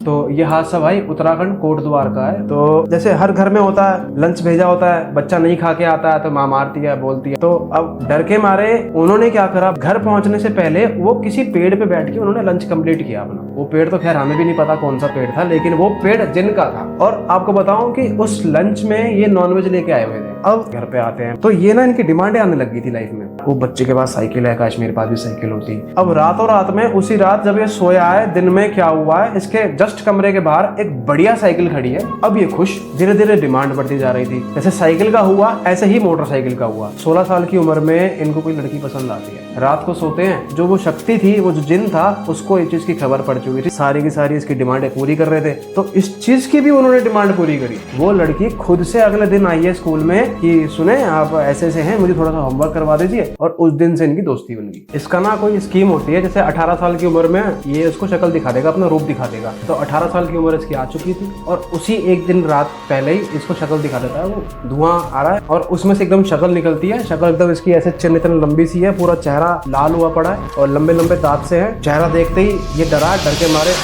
तो ये हादसा भाई उत्तराखंड कोटद्वार का है। तो जैसे हर घर में होता है, लंच भेजा होता है, बच्चा नहीं खा के आता है तो माँ मारती है, बोलती है। तो अब डर के मारे उन्होंने क्या करा, घर पहुंचने से पहले वो किसी पेड़ पे बैठ के उन्होंने लंच कंप्लीट किया अपना। वो पेड़ तो खैर हमें भी नहीं पता कौन सा पेड़ था, लेकिन वो पेड़ जिन का था। और आपको बताऊं कि उस लंच में ये नॉनवेज लेके आए हुए थे। अब घर पे आते हैं तो ये ना इनकी डिमांडें आने लग गई थी लाइफ में। वो बच्चे के पास साइकिल है, काश मेरे पास भी साइकिल होती। अब रातों रात में उसी रात जब ये सोया है, दिन में क्या हुआ है, इसके जस्ट कमरे के बाहर एक बढ़िया साइकिल खड़ी है। अब ये खुश, धीरे धीरे डिमांड बढ़ती जा रही थी। जैसे साइकिल का हुआ ऐसे ही मोटरसाइकिल का हुआ। 16 साल की उम्र में इनको कोई लड़की पसंद आती है। रात को सोते हैं, जो वो शक्ति थी, वो जो जिन था, उसको इस चीज की खबर पड़ चुकी थी। सारी की सारी इसकी डिमांडें पूरी कर रहे थे। तो इस चीज की भी उन्होंने डिमांड पूरी करी। वो लड़की खुद से अगले दिन आई है स्कूल में कि सुने आप ऐसे ऐसे हैं, मुझे थोड़ा सा होमवर्क करवा दीजिए। और उस दिन से इनकी दोस्ती बन गई। इसका ना कोई स्कीम होती है, जैसे 18 साल की उम्र में ये उसको शक्ल दिखा देगा, अपना रूप दिखा देगा। तो 18 साल की उम्र इसकी आ चुकी थी और उसी एक दिन रात पहले ही इसको शक्ल दिखा देता है। वो धुआं आ रहा है और उसमें से एकदम शक्ल निकलती है। शक्ल एकदम इसकी ऐसे चिन्ह इतनी लंबी सी है, पूरा चेहरा लाल हुआ पड़ा है और लंबे लंबे दांत से है। चेहरा देखते ही ये डरा, डर के मारे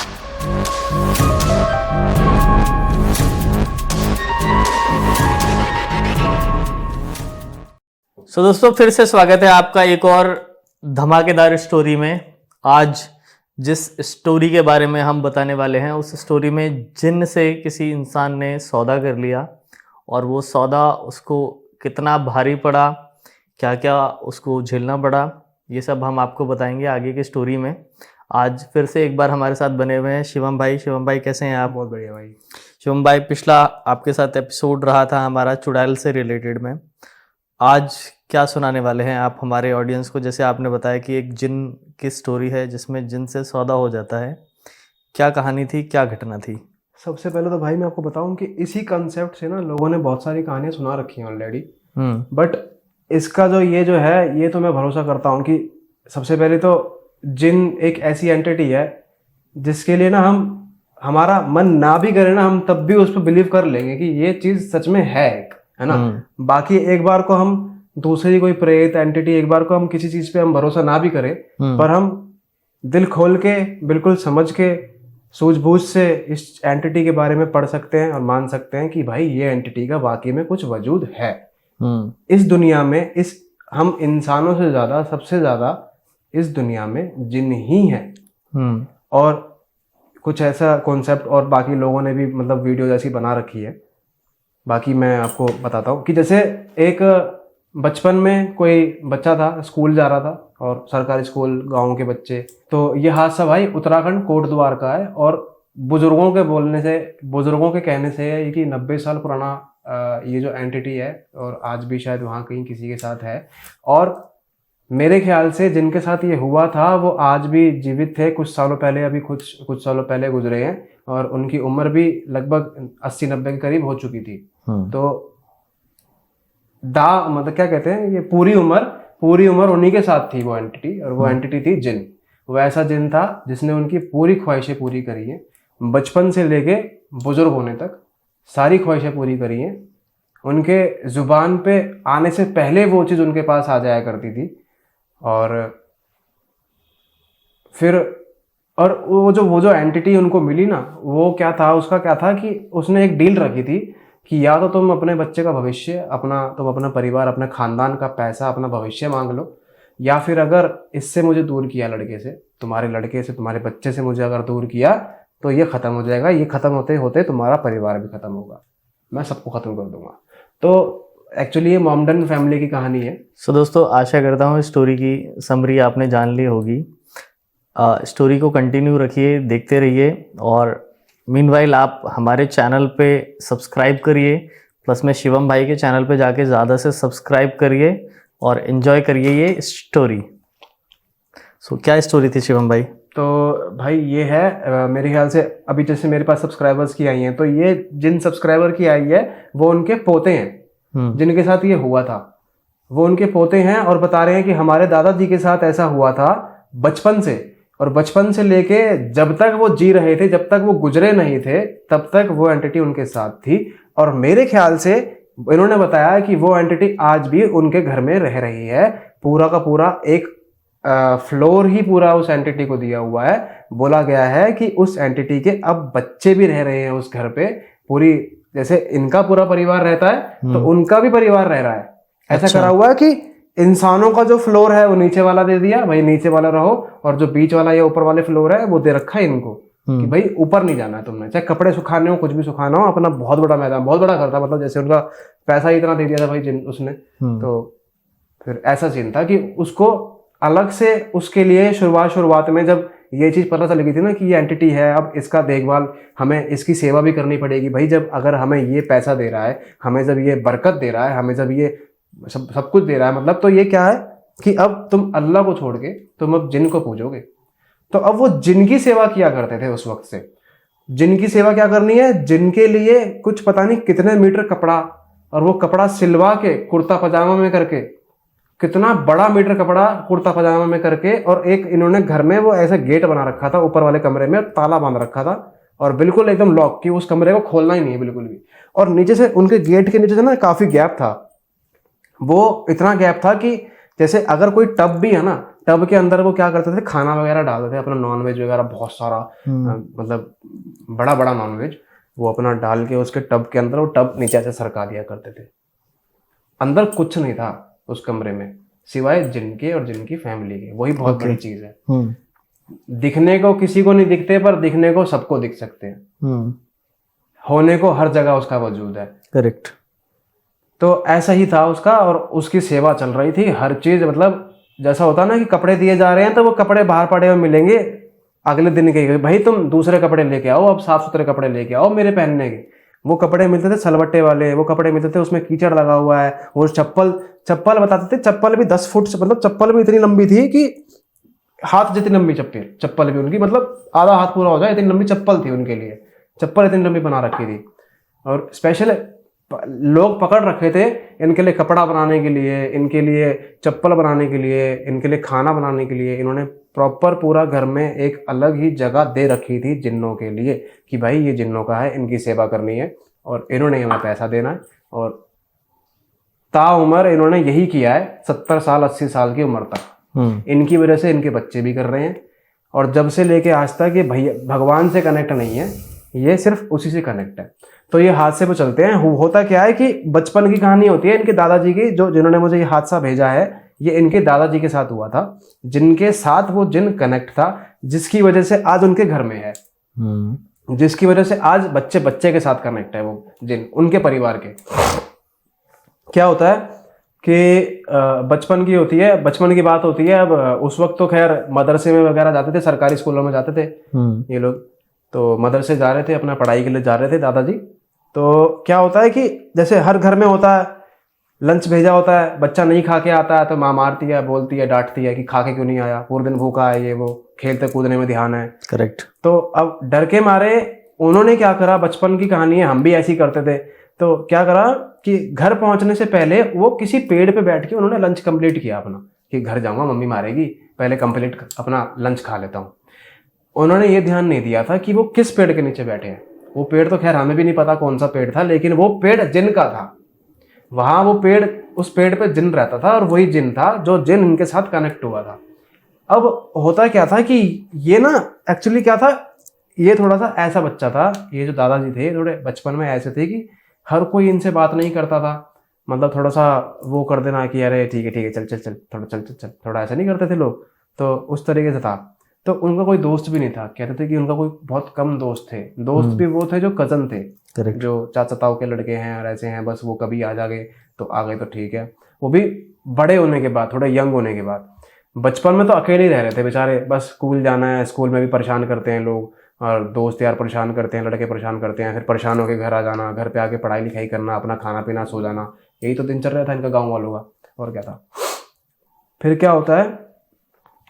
दोस्तों फिर से स्वागत है आपका एक और धमाकेदार स्टोरी में। आज जिस स्टोरी के बारे में हम बताने वाले हैं, उस स्टोरी में जिन से किसी इंसान ने सौदा कर लिया और वो सौदा उसको कितना भारी पड़ा, क्या क्या उसको झेलना पड़ा, ये सब हम आपको बताएंगे आगे की स्टोरी में। आज फिर से एक बार हमारे साथ बने हुए हैं शिवम भाई। शिवम भाई कैसे हैं आप? बहुत बढ़िया भाई। शिवम भाई, पिछला आपके साथ एपिसोड रहा था हमारा चुड़ैल से रिलेटेड में। आज क्या सुनाने वाले हैं आप हमारे ऑडियंस को? जैसे आपने बताया कि एक जिन की स्टोरी है जिसमें जिन से सौदा हो जाता है। क्या कहानी थी, क्या घटना थी? सबसे पहले तो भाई मैं आपको बताऊं कि इसी कंसेप्ट से ना लोगों ने बहुत सारी कहानियां सुना रखी हैं ऑलरेडी। बट इसका जो है, ये तो मैं भरोसा करता हूं कि सबसे पहले तो जिन एक ऐसी एंटिटी है जिसके लिए ना हमारा मन ना भी करे ना, हम तब भी उस पर बिलीव कर लेंगे कि ये चीज सच में है ना। बाकी एक बार को हम दूसरी कोई प्रेत एंटिटी, एक बार को हम किसी चीज पे हम भरोसा ना भी करें, पर हम दिल खोल के बिल्कुल समझ के सूझबूझ से इस एंटिटी के बारे में पढ़ सकते हैं और मान सकते हैं कि भाई ये एंटिटी का वाकई में कुछ वजूद है इस दुनिया में। इस हम इंसानों से ज्यादा, सबसे ज्यादा इस दुनिया में जिन ही है। और कुछ ऐसा कॉन्सेप्ट और बाकी लोगों ने भी मतलब वीडियो जैसी बना रखी है। बाकी मैं आपको बताता हूँ कि जैसे एक बचपन में कोई बच्चा था, स्कूल जा रहा था, और सरकारी स्कूल, गांव के बच्चे। तो ये हादसा भाई उत्तराखंड कोटद्वार का है। और बुजुर्गों के कहने से है कि 90 साल पुराना ये जो एंटिटी है, और आज भी शायद वहाँ कहीं किसी के साथ है। और मेरे ख्याल से जिनके साथ ये हुआ था वो आज भी जीवित थे। कुछ सालों पहले, अभी कुछ सालों पहले गुजरे हैं, और उनकी उम्र भी लगभग 80-90 के करीब हो चुकी थी। तो मतलब क्या कहते हैं, ये पूरी उम्र उन्हीं के साथ थी वो एंटिटी। और वो एंटिटी थी जिन। वो ऐसा जिन था जिसने उनकी पूरी ख्वाहिशें पूरी करी हैं, बचपन से लेके बुजुर्ग होने तक सारी ख्वाहिशें पूरी करी हैं। उनके जुबान पे आने से पहले वो चीज़ उनके पास आ जाया करती थी। और फिर वो जो एंटिटी उनको मिली ना, वो क्या था, उसका क्या था कि उसने एक डील रखी थी कि या तो तुम अपने बच्चे का भविष्य, तुम अपना परिवार, अपने खानदान का पैसा, अपना भविष्य मांग लो, या फिर अगर इससे मुझे दूर किया, लड़के से, तुम्हारे लड़के से, तुम्हारे बच्चे से मुझे अगर दूर किया तो ये खत्म हो जाएगा। ये खत्म होते होते तुम्हारा परिवार भी खत्म होगा, मैं सबको खत्म कर दूंगा। तो एक्चुअली ये मॉमडन फैमिली की कहानी है। दोस्तों, आशा करता हूँ स्टोरी की समरी आपने जान ली होगी। स्टोरी को कंटिन्यू रखिए, देखते रहिए। और मीनवाइल आप हमारे चैनल पे सब्सक्राइब करिए, प्लस में शिवम भाई के चैनल पे जाके ज़्यादा से सब्सक्राइब करिए और एंजॉय करिए ये स्टोरी। क्या स्टोरी थी शिवम भाई? तो भाई ये है, मेरे ख्याल से अभी जैसे मेरे पास सब्सक्राइबर्स की आई हैं, तो ये जिन सब्सक्राइबर की आई है वो उनके पोते हैं जिनके साथ ये हुआ था। वो उनके पोते हैं और बता रहे हैं कि हमारे दादाजी के साथ ऐसा हुआ था बचपन से, और बचपन से लेके जब तक वो जी रहे थे, जब तक वो गुजरे नहीं थे, तब तक वो एंटिटी उनके साथ थी। और मेरे ख्याल से इन्होंने बताया कि वो एंटिटी आज भी उनके घर में रह रही है। पूरा का पूरा एक फ्लोर ही पूरा उस एंटिटी को दिया हुआ है। बोला गया है कि उस एंटिटी के अब बच्चे भी रह रहे हैं उस घर पे, पूरी जैसे इनका पूरा परिवार रहता है तो उनका भी परिवार रह रहा है। ऐसा करा हुआ है कि इंसानों का जो फ्लोर है वो नीचे वाला दे दिया, भाई नीचे वाला रहो, और जो बीच वाला या ऊपर वाले फ्लोर है वो दे रखा है इनको कि भाई ऊपर नहीं जाना है तुमने, चाहे कपड़े सुखाने हो, कुछ भी सुखाना हो, अपना बहुत बड़ा मैदान, बहुत बड़ा घर था, मतलब जैसे उनका पैसा ही इतना दे दिया था भाई जिन उसने। तो फिर ऐसा सीन था कि उसको अलग से उसके लिए शुरुआत में जब ये चीज पता चल गई थी ना कि ये एंटिटी है, अब इसका देखभाल हमें, इसकी सेवा भी करनी पड़ेगी भाई। जब अगर हमें ये पैसा दे रहा है, हमें जब ये बरकत दे रहा है, हमें जब ये सब कुछ दे रहा है, मतलब तो ये क्या है कि अब तुम अल्लाह को छोड़ के तुम अब जिन को पूजोगे। तो अब वो जिन की सेवा किया करते थे उस वक्त से। जिन की सेवा क्या करनी है, जिनके लिए कुछ पता नहीं कितने मीटर कपड़ा, और वो कपड़ा सिलवा के कुर्ता पजामा में करके, कितना बड़ा मीटर कपड़ा कुर्ता पजामा में करके, और एक इन्होंने घर में वो ऐसा गेट बना रखा था ऊपर वाले कमरे में, ताला बांध रखा था और बिल्कुल एकदम लॉक, कि उस कमरे को खोलना ही नहीं है बिल्कुल भी। और नीचे से उनके गेट के नीचे से ना काफी गैप था, वो इतना गैप था कि जैसे अगर कोई टब भी है ना, टब के अंदर वो क्या करते थे, खाना वगैरह डालते थे अपना, नॉनवेज वगैरह बहुत सारा, मतलब बड़ा बड़ा नॉनवेज वो अपना डाल के उसके टब के अंदर, वो टब नीचे से सरका दिया करते थे। अंदर कुछ नहीं था उस कमरे में सिवाय जिनके और जिनकी फैमिली के। वही बहुत बड़ी चीज है। दिखने को किसी को नहीं दिखते, पर दिखने को सबको दिख सकते हैं। होने को हर जगह उसका वजूद है। करेक्ट। तो ऐसा ही था उसका, और उसकी सेवा चल रही थी हर चीज। मतलब जैसा होता ना कि कपड़े दिए जा रहे हैं तो वो कपड़े बाहर पड़े हुए मिलेंगे अगले दिन के, भाई तुम दूसरे कपड़े लेके आओ, अब साफ सुथरे कपड़े लेके आओ मेरे पहनने के। वो कपड़े मिलते थे सलवट्टे वाले, वो कपड़े मिलते थे उसमें कीचड़ लगा हुआ है। वो चप्पल बताते थे, चप्पल भी 10 फुट से, मतलब चप्पल भी इतनी लंबी थी कि हाथ जितनी लंबी चप्पल भी उनकी, मतलब आधा हाथ पूरा हो जाए इतनी लंबी चप्पल थी उनके लिए। चप्पल इतनी लंबी बना रखी थी, और स्पेशल लोग पकड़ रखे थे इनके लिए कपड़ा बनाने के लिए, इनके लिए चप्पल बनाने के लिए, इनके लिए खाना बनाने के लिए। इन्होंने प्रॉपर पूरा घर में एक अलग ही जगह दे रखी थी जिन्नों के लिए कि भाई ये जिन्नों का है, इनकी सेवा करनी है, और इन्होंने हमें पैसा देना है। और ताउम्र इन्होंने यही किया है, 70 साल 80 साल की उम्र तक। इनकी वजह से इनके बच्चे भी कर रहे हैं, और जब से लेके आज तक ये भैया भगवान से कनेक्ट नहीं है, ये सिर्फ उसी से कनेक्ट है। तो ये हादसे पे चलते हैं। होता क्या है कि बचपन की कहानी होती है इनके दादाजी की, जिन्होंने मुझे ये हादसा भेजा है, ये इनके दादाजी के साथ हुआ था, जिनके साथ वो जिन कनेक्ट था, जिसकी वजह से आज उनके घर में है, जिसकी वजह से आज बच्चे के साथ कनेक्ट है वो जिन, उनके परिवार के। क्या होता है कि बचपन की होती है, बचपन की बात होती है। अब उस वक्त तो खैर मदरसे में वगैरह जाते थे, सरकारी स्कूलों में जाते थे ये लोग, तो मदरसे जा रहे थे, अपना पढ़ाई के लिए जा रहे थे दादाजी। तो क्या होता है कि जैसे हर घर में होता है, लंच भेजा होता है, बच्चा नहीं खा के आता है तो माँ मारती है, बोलती है, डांटती है कि खा के क्यों नहीं आया, पूरे दिन भूखा है, ये वो, खेलते कूदने में ध्यान है। करेक्ट। तो अब डर के मारे उन्होंने क्या करा, बचपन की कहानी है, हम भी ऐसी करते थे, तो क्या करा कि घर पहुंचने से पहले वो किसी पेड़ पे बैठ के उन्होंने लंच कंप्लीट किया अपना, कि घर जाऊंगा मम्मी मारेगी, पहले कंप्लीट अपना लंच खा लेता हूँ। उन्होंने ये ध्यान नहीं दिया था कि वो किस पेड़ के नीचे बैठे हैं। वो पेड़ तो खैर हमें भी नहीं पता कौन सा पेड़ था, लेकिन वो पेड़ जिन का था। वहां वो पेड़, उस पेड़ पे जिन रहता था, और वही जिन था जो जिन इनके साथ कनेक्ट हुआ था। अब होता क्या था कि ये ना एक्चुअली क्या था, ये थोड़ा सा ऐसा बच्चा था, ये जो दादाजी थे थोड़े बचपन में ऐसे थे कि हर कोई इनसे बात नहीं करता था, मतलब थोड़ा सा वो कर देना कि अरे ठीक है चल चल चल थोड़ा चल चल चल, थोड़ा ऐसा नहीं करते थे लोग, तो उस तरीके से था। तो उनका कोई दोस्त भी नहीं था, कहते थे कि उनका कोई बहुत कम दोस्त थे। दोस्त भी वो थे जो कजन थे, जो चाचा ताऊ के लड़के हैं और ऐसे हैं, बस वो कभी आ जागे तो आ गए तो ठीक है। वो भी बड़े होने के बाद, थोड़े यंग होने के बाद। बचपन में तो अकेले ही रह रहे थे बेचारे, बस स्कूल जाना है, स्कूल में भी परेशान करते हैं लोग, और दोस्त यार परेशान करते हैं, लड़के परेशान करते हैं, फिर परेशान होकर घर आ जाना, घर पे आके पढ़ाई लिखाई करना, अपना खाना पीना सो जाना, यही तो दिनचर्या था इनका गाँव वालों का, और क्या था। फिर क्या होता है,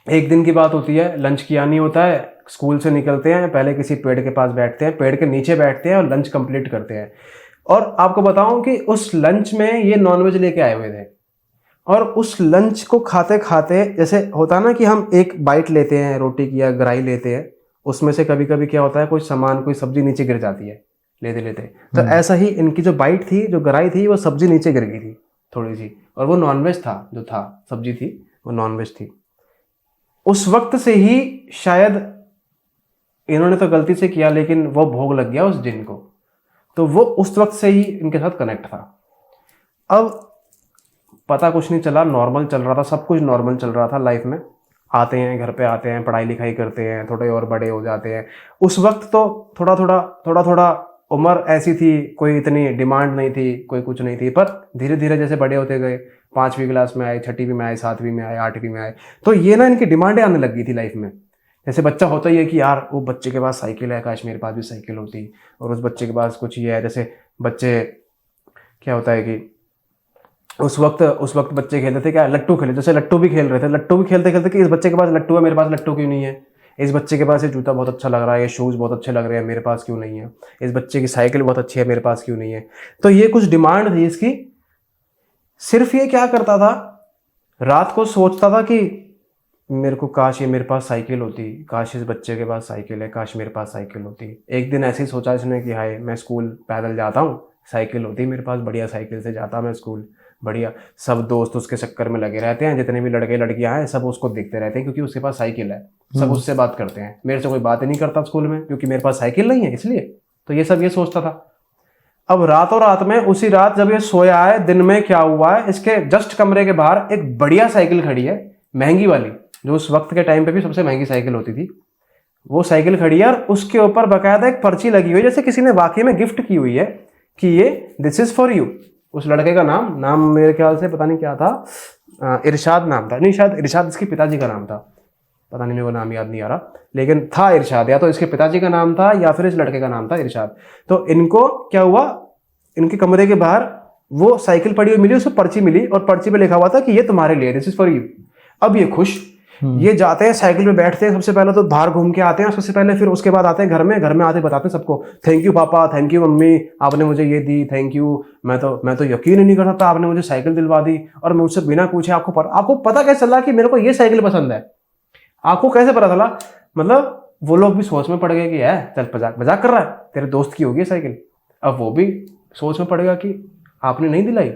एक दिन की बात होती है, लंच किया नहीं होता है, स्कूल से निकलते हैं, पहले किसी पेड़ के पास बैठते हैं, पेड़ के नीचे बैठते हैं और लंच कंप्लीट करते हैं। और आपको बताऊं कि उस लंच में ये नॉनवेज लेके आए हुए थे, और उस लंच को खाते खाते, जैसे होता ना कि हम एक बाइट लेते हैं रोटी की या गराई लेते हैं, उसमें से कभी कभी क्या होता है कोई सामान, कोई सब्जी नीचे गिर जाती है लेते लेते, तो ऐसा ही इनकी जो बाइट थी, जो गराई थी, वो सब्जी नीचे गिर गई थी थोड़ी सी, और वो नॉनवेज था, जो था सब्जी थी वो नॉनवेज थी। उस वक्त से ही शायद इन्होंने तो गलती से किया, लेकिन वो भोग लग गया उस जिन को, तो वो उस वक्त से ही इनके साथ कनेक्ट था। अब पता कुछ नहीं चला, नॉर्मल चल रहा था, सब कुछ नॉर्मल चल रहा था लाइफ में। आते हैं, घर पे आते हैं, पढ़ाई लिखाई करते हैं, थोड़े और बड़े हो जाते हैं। उस वक्त तो थोड़ा थोड़ा उम्र ऐसी थी, कोई इतनी डिमांड नहीं थी, कोई कुछ नहीं थी। पर धीरे धीरे जैसे बड़े होते गए, 5वीं क्लास में आए, 6वीं में आए, 7वीं में आए, 8वीं में आए, तो ये ना इनकी डिमांडें आने लग गई थी लाइफ में। जैसे बच्चा होता ही है कि यार वो बच्चे के पास साइकिल है, काश मेरे पास भी साइकिल होती, और उस बच्चे के पास कुछ ये है। जैसे बच्चे, क्या होता है कि उस वक्त बच्चे खेलते थे क्या, लट्टू खेले, जैसे लट्टू भी खेल रहे थे, लट्टू भी खेलते खेलते कि इस बच्चे के पास लट्टू है, मेरे पास लट्टू क्यों नहीं है, इस बच्चे के पास ये जूता बहुत अच्छा लग रहा है, ये शूज़ बहुत अच्छे लग रहे हैं, मेरे पास क्यों नहीं है, इस बच्चे की साइकिल बहुत अच्छी है, मेरे पास क्यों नहीं है। तो ये कुछ डिमांड थी इसकी। सिर्फ ये क्या करता था, रात को सोचता था कि मेरे को काश ये मेरे पास साइकिल होती, काश इस बच्चे के पास साइकिल है, काश मेरे पास साइकिल होती। एक दिन ऐसे ही सोचा इसने कि हाय मैं स्कूल पैदल जाता हूँ, साइकिल होती मेरे पास, बढ़िया साइकिल से जाता मैं स्कूल, बढ़िया। सब दोस्त उसके चक्कर में लगे रहते हैं, जितने भी लड़के लड़कियां हैं सब उसको देखते रहते हैं क्योंकि उसके पास साइकिल है, सब उससे बात करते हैं। मेरे से कोई बात ही नहीं करता स्कूल में क्योंकि मेरे पास साइकिल नहीं है, इसलिए। तो ये सब ये सोचता था। अब रातों रात में, उसी रात जब ये सोया है, दिन में क्या हुआ है, इसके जस्ट कमरे के बाहर एक बढ़िया साइकिल खड़ी है, महंगी वाली, जो उस वक्त के टाइम पे भी सबसे महंगी साइकिल होती थी। वो साइकिल खड़ी है और उसके ऊपर बाकायदा एक पर्ची लगी हुई है, जैसे किसी ने वाकई में गिफ्ट की हुई है कि ये दिस इज फॉर यू। उस लड़के का नाम मेरे ख्याल से पता नहीं क्या था, इरशाद नाम था, नहीं शायद इरशाद इसके पिताजी का नाम था, पता नहीं, मेरे को नाम याद नहीं आ रहा, लेकिन था इरशाद, या तो इसके पिताजी का नाम था या फिर इस लड़के का नाम था इरशाद। तो इनको क्या हुआ, इनके कमरे के बाहर वो साइकिल पड़ी हुई मिली, उसको पर्ची मिली और पर्ची पे लिखा हुआ था कि ये तुम्हारे लिए, दिस इज फॉर यू। अब ये खुश, ये जाते हैं साइकिल पे बैठते हैं, सबसे पहले तो बाहर घूम के आते हैं, सबसे पहले, फिर उसके बाद आते हैं घर में आते बताते हैं सबको, थैंक यू पापा, थैंक यू मम्मी, आपने मुझे ये दी, थैंक यू, मैं तो यकीन ही नहीं कर सकता आपने मुझे साइकिल दिलवा दी, और मुझसे बिना पूछे आपको पता कैसे चला कि मेरे को ये साइकिल पसंद है, आपको कैसे पता चला। मतलब वो लोग भी सोच में पड़ गए कि है चल मजाक कर रहा है, तेरे दोस्त की होगी साइकिल। अब वो भी सोच में पड़ेगा कि आपने नहीं दिलाई,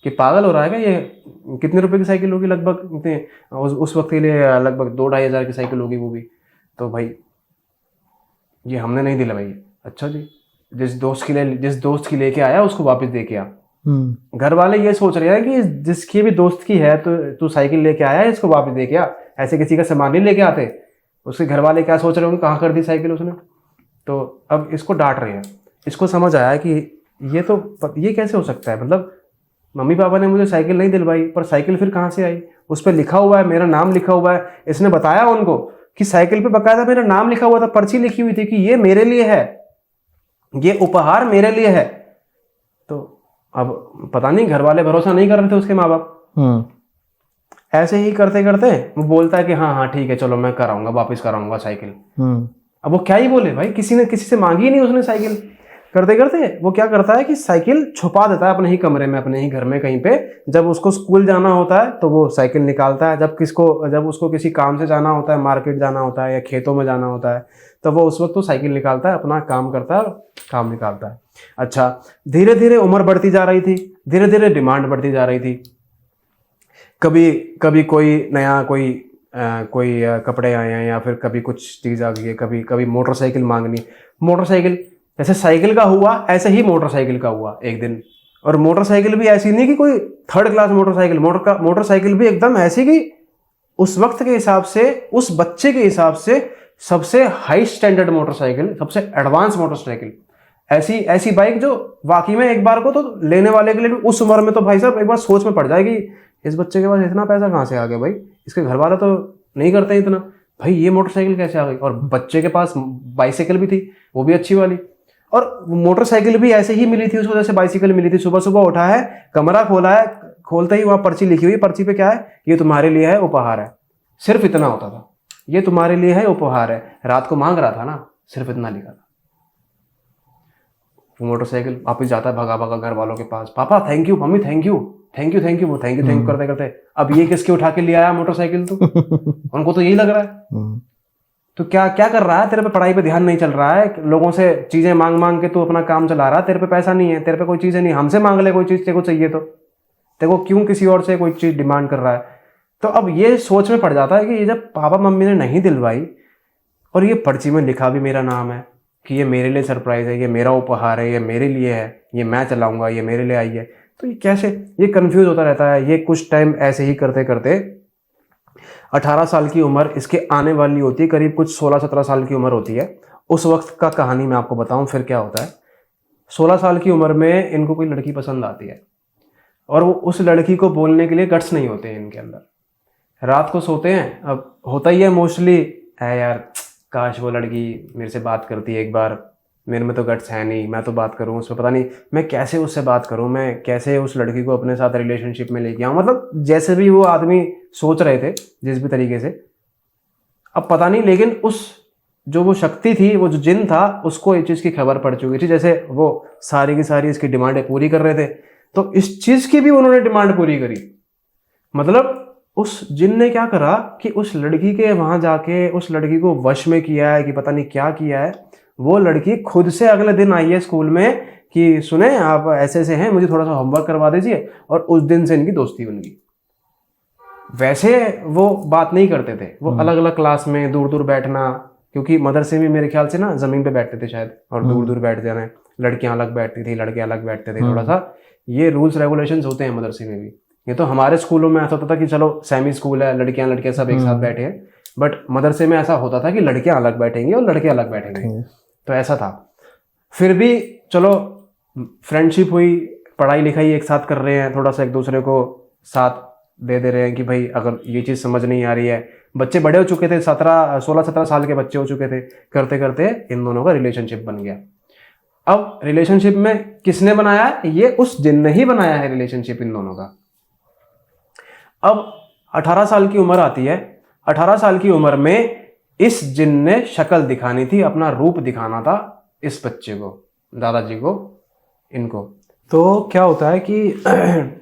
कि पागल हो रहा है क्या, ये कितने रुपए की साइकिल होगी, लगभग इतने उस वक्त के लिए लगभग 2-2.5 हज़ार की साइकिल होगी वो भी। तो भाई ये हमने नहीं दिला भाई। अच्छा जी, जिस दोस्त की लेके आया उसको वापस दे के आ। घर वाले ये सोच रहे हैं कि जिसकी भी दोस्त की है तो तू साइकिल लेके आया है, इसको वापस दे के आ, ऐसे किसी का सामान नहीं लेके आते। उसके घर वाले क्या सोच रहे होंगे, कहाँ कर दी साइकिल उसने। तो अब इसको डांट रहे हैं। इसको समझ आया कि ये कैसे हो सकता है, मतलब मम्मी पापा ने मुझे साइकिल नहीं दिलवाई, पर साइकिल फिर कहाँ से आई, उस पर लिखा हुआ है, मेरा नाम लिखा हुआ है। इसने बताया उनको कि साइकिल पे बकायदा मेरा नाम लिखा हुआ था, पर्ची लिखी हुई थी कि ये मेरे लिए है, ये उपहार मेरे लिए है। तो अब पता नहीं घर वाले भरोसा नहीं कर रहे थे उसके माँ बाप। ऐसे ही करते करते वो बोलता है कि हाँ ठीक है चलो मैं कराऊंगा, वापस कराऊंगा साइकिल। अब वो क्या ही बोले भाई, किसी ने किसी से मांगी ही नहीं उसने साइकिल। करते करते वो क्या करता है कि साइकिल छुपा देता है अपने ही कमरे में, अपने ही घर में कहीं पे। जब उसको स्कूल जाना होता है तो वो साइकिल निकालता है, जब उसको किसी काम से जाना होता है, मार्केट जाना होता है या खेतों में जाना होता है, तो वो उस वक्त तो साइकिल निकालता है, अपना काम करता है और काम निकालता है। अच्छा, धीरे धीरे उम्र बढ़ती जा रही थी, धीरे धीरे डिमांड बढ़ती जा रही थी। कभी कोई नया कोई कपड़े आए हैं, या फिर कभी कुछ चीज़ आ गई है, कभी मोटरसाइकिल मांगनी। मोटरसाइकिल जैसे साइकिल का हुआ ऐसे ही मोटरसाइकिल का हुआ एक दिन। और मोटरसाइकिल भी ऐसी नहीं कि कोई 3rd क्लास मोटरसाइकिल, मोटरसाइकिल भी एकदम ऐसी कि उस वक्त के हिसाब से, उस बच्चे के हिसाब से सबसे हाई स्टैंडर्ड मोटरसाइकिल, सबसे एडवांस मोटरसाइकिल। ऐसी बाइक जो वाकई में एक बार को तो लेने वाले के लिए भी उस उम्र में तो भाई साहब एक बार सोच में पड़ जाएगी, इस बच्चे के पास इतना पैसा कहाँ से आ गया भाई, इसके घर वाले तो नहीं करते इतना, भाई ये मोटरसाइकिल कैसे आ गई। और बच्चे के पास बाइसाइकिल भी थी, वो भी अच्छी वाली, और मोटरसाइकिल भी ऐसे ही मिली थी उसको जैसे बाइसाइकिल मिली थी। सुबह सुबह उठा है, कमरा खोला है, खोलते ही वहां पर्ची लिखी हुई, पर्ची पे क्या है, ये तुम्हारे लिए है, उपहार है। सिर्फ इतना होता था, ये तुम्हारे लिए है, उपहार है। रात को मांग रहा था ना, सिर्फ इतना लिखा था। वो मोटरसाइकिल वापस जाता है भगा भगा घर वालों के पास, पापा thank you, mummy thank you, thank you thank you, वो थैंक यू करते करते अब ये किसके उठा के ले आया मोटरसाइकिल, तो उनको तो यही लग रहा है। तो क्या कर रहा है, तेरे पे पढ़ाई पे ध्यान नहीं चल रहा है, लोगों से चीजें मांग मांग के तू अपना काम चला रहा है, तेरे पे पैसा नहीं है, तेरे पे कोई चीजें नहीं, हमसे मांग ले कोई चीज, तेरे को चाहिए तो तेरे को क्यों किसी और से कोई चीज डिमांड कर रहा है। तो अब ये सोच में पड़ जाता है कि ये जब पापा मम्मी ने नहीं दिलवाई और ये पर्ची में लिखा भी मेरा नाम है कि ये मेरे लिए सरप्राइज है, ये मेरा उपहार है, ये मेरे लिए है, ये मैं चलाऊंगा, ये मेरे लिए आई है, तो ये कैसे, ये कंफ्यूज होता रहता है। ये कुछ टाइम ऐसे ही करते करते 18 साल की उम्र इसके आने वाली होती है, करीब कुछ 16-17 साल की उम्र होती है। उस वक्त का कहानी मैं आपको बताऊं फिर क्या होता है। 16 साल की उम्र में इनको कोई लड़की पसंद आती है और वो उस लड़की को बोलने के लिए गट्स नहीं होते हैं इनके अंदर। रात को सोते हैं, अब होता ही है मोस्टली, है यार काश वो लड़की मेरे से बात करती है एक बार, मेरे में तो गट्स है नहीं, मैं तो बात करूँ उसमें, पता नहीं मैं कैसे उससे बात करूँ, मैं कैसे उस लड़की को अपने साथ रिलेशनशिप में लेके आऊँ, मतलब जैसे भी वो आदमी सोच रहे थे जिस भी तरीके से, अब पता नहीं, लेकिन उस जो वो शक्ति थी, वो जो जिन था, उसको इस चीज़ की खबर पड़ चुकी थी। जैसे वो सारी की सारी इसकी डिमांडें पूरी कर रहे थे, तो इस चीज़ की भी उन्होंने डिमांड पूरी करी। मतलब उस जिन ने क्या करा कि उस लड़की के वहां जाके उस लड़की को वश में किया है कि पता नहीं क्या किया है। वो लड़की खुद से अगले दिन आई है स्कूल में कि सुने आप ऐसे ऐसे हैं, मुझे थोड़ा सा होमवर्क करवा दीजिए, और उस दिन से इनकी दोस्ती बन गई। वैसे वो बात नहीं करते थे, वो अलग अलग क्लास में दूर दूर बैठना, क्योंकि मदरसे में मेरे ख्याल से ना जमीन पे बैठते थे शायद, और दूर दूर बैठ जाना, लड़कियां अलग बैठती थी, लड़के अलग बैठते थे। थोड़ा सा ये रूल्स रेगुलेशंस होते हैं मदरसे में भी। ये तो हमारे स्कूलों में ऐसा होता था कि चलो सेमी स्कूल है, लड़कियां लड़के सब एक साथ बैठे हैं, बट मदरसे में ऐसा होता था कि लड़कियां अलग बैठेंगी और लड़के अलग बैठेंगे, तो ऐसा था। फिर भी चलो फ्रेंडशिप हुई, पढ़ाई लिखाई एक साथ कर रहे हैं, थोड़ा सा एक दूसरे को साथ दे रहे हैं कि भाई अगर ये चीज़ समझ नहीं आ रही है। बच्चे बड़े हो चुके थे, 16-17 साल के बच्चे हो चुके थे। करते करते इन दोनों का रिलेशनशिप बन गया। अब रिलेशनशिप में किसने बनाया है? ये उस जिन ने ही बनाया है रिलेशनशिप इन दोनों का। अब 18 साल की उम्र आती है। 18 साल की उम्र में इस जिन ने शक्ल दिखानी थी, अपना रूप दिखाना था इस बच्चे को, दादाजी को, इनको। तो क्या होता है कि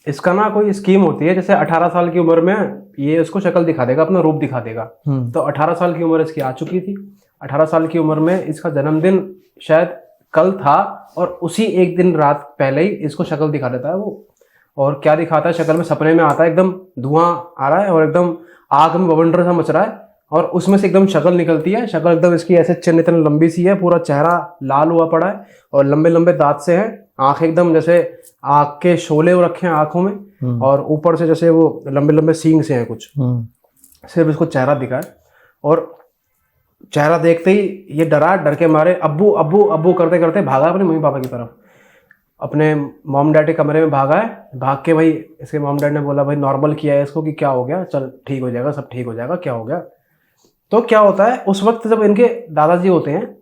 इसका ना कोई स्कीम होती है, जैसे 18 साल की उम्र में ये उसको शक्ल दिखा देगा, अपना रूप दिखा देगा। तो 18 साल की उम्र इसकी आ चुकी थी। 18 साल की उम्र में इसका जन्मदिन शायद कल था, और उसी एक दिन रात पहले ही इसको शक्ल दिखा देता है वो। और क्या दिखाता है शक्ल में? सपने में आता है, एकदम धुआं आ रहा है और एकदम आग में बवंडर सा मच रहा है, और उसमें से एकदम शक्ल निकलती है। शक्ल एकदम इसकी ऐसे चिन्ह इतनी लंबी सी है, पूरा चेहरा लाल हुआ पड़ा है और लंबे लंबे दांत से हैं, आंखें एकदम जैसे आग के शोले हो रखे हैं आंखों में, और ऊपर से जैसे वो लंबे लंबे सींग से हैं कुछ। सिर्फ इसको चेहरा दिखा है, और चेहरा देखते ही ये डरा, डर के मारे अब्बू अब्बू अब्बू करते करते भागा अपने मम्मी पापा की तरफ, अपने मॉम डैड के कमरे में भागा है। भाग के भाई इसके मॉम डैड ने बोला भाई नॉर्मल किया है इसको, कि क्या हो गया, चल ठीक हो जाएगा, सब ठीक हो जाएगा, क्या हो गया। तो क्या होता है उस वक्त जब इनके दादाजी होते हैं,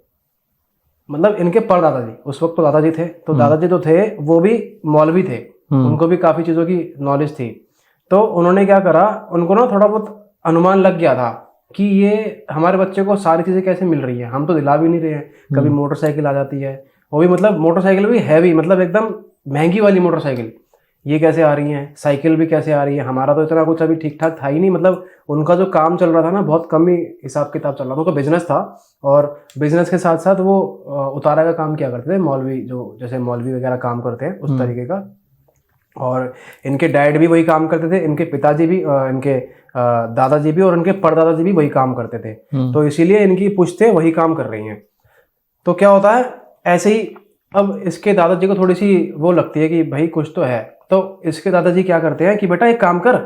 मतलब इनके परदादाजी, उस वक्त तो दादाजी थे, तो दादाजी तो थे वो भी मौलवी थे, उनको भी काफी चीजों की नॉलेज थी। तो उन्होंने क्या करा, उनको ना थोड़ा बहुत अनुमान लग गया था कि ये हमारे बच्चे को सारी चीजें कैसे मिल रही है, हम तो दिला भी नहीं रहे हैं। कभी मोटरसाइकिल आ जाती है, वो भी मतलब मोटरसाइकिल भी हैवी, मतलब एकदम महंगी वाली मोटरसाइकिल, ये कैसे आ रही है, साइकिल भी कैसे आ रही है। हमारा तो इतना कुछ अभी ठीक ठाक था ही नहीं, मतलब उनका जो काम चल रहा था ना बहुत कम ही हिसाब किताब चल रहा था, उनका बिजनेस था, और बिजनेस के साथ साथ वो उतारा का काम किया करते थे, मौलवी, जो जैसे मौलवी वगैरह काम करते हैं उस तरीके का। और इनके डैड भी वही काम करते थे, इनके पिताजी भी, इनके दादाजी भी, और इनके परदादाजी भी वही काम करते थे। तो इसीलिए इनकी पुश्तें वही काम कर रही हैं। तो क्या होता है ऐसे ही, अब इसके दादाजी को थोड़ी सी वो लगती है कि भाई कुछ तो है। तो इसके दादाजी क्या करते हैं कि बेटा एक काम कर,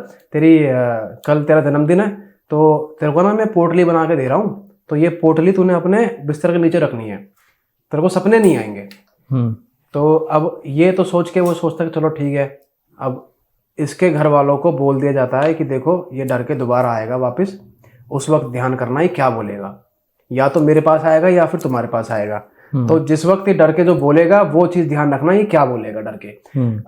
कल तेरा जन्मदिन है, तो तेरे को ना मैं पोटली बना के दे रहा हूँ, तो ये पोटली तूने अपने बिस्तर के नीचे रखनी है, तेरे को सपने नहीं आएंगे। तो अब ये तो सोच के वो सोचता है कि चलो ठीक है। अब इसके घर वालों को बोल दिया जाता है कि देखो ये डर के दोबारा आएगा वापस, उस वक्त ध्यान करना ही क्या बोलेगा, या तो मेरे पास आएगा या फिर तुम्हारे पास आएगा। तो जिस वक्त ये डर के जो बोलेगा वो चीज ध्यान रखना, ये क्या बोलेगा डर के।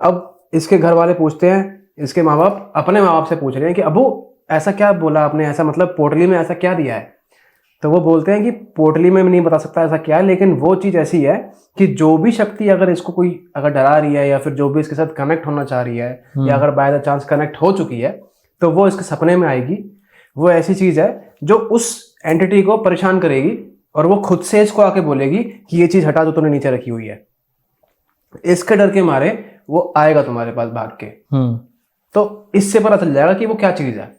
अब इसके घर वाले पूछते हैं, इसके माँ बाप अपने माँ बाप से पूछ रहे हैं कि अबू ऐसा क्या बोला आपने, ऐसा मतलब पोटली में ऐसा क्या दिया है। तो वो बोलते हैं कि पोटली में नहीं बता सकता ऐसा क्या है, लेकिन वो चीज ऐसी है कि जो भी शक्ति अगर इसको कोई अगर डरा रही है, या फिर जो भी इसके साथ कनेक्ट होना चाह रही है, या अगर बाय द चांस कनेक्ट हो चुकी है, तो वो इसके सपने में आएगी। वो ऐसी चीज है जो उस एंटिटी को परेशान करेगी, और वो खुद से इसको आके बोलेगी कि ये चीज हटा जो तूने नीचे रखी हुई है। इसके डर के मारे वो आएगा तुम्हारे पास भाग के। तो इससे पता चल जाएगा कि वो क्या चीज़ है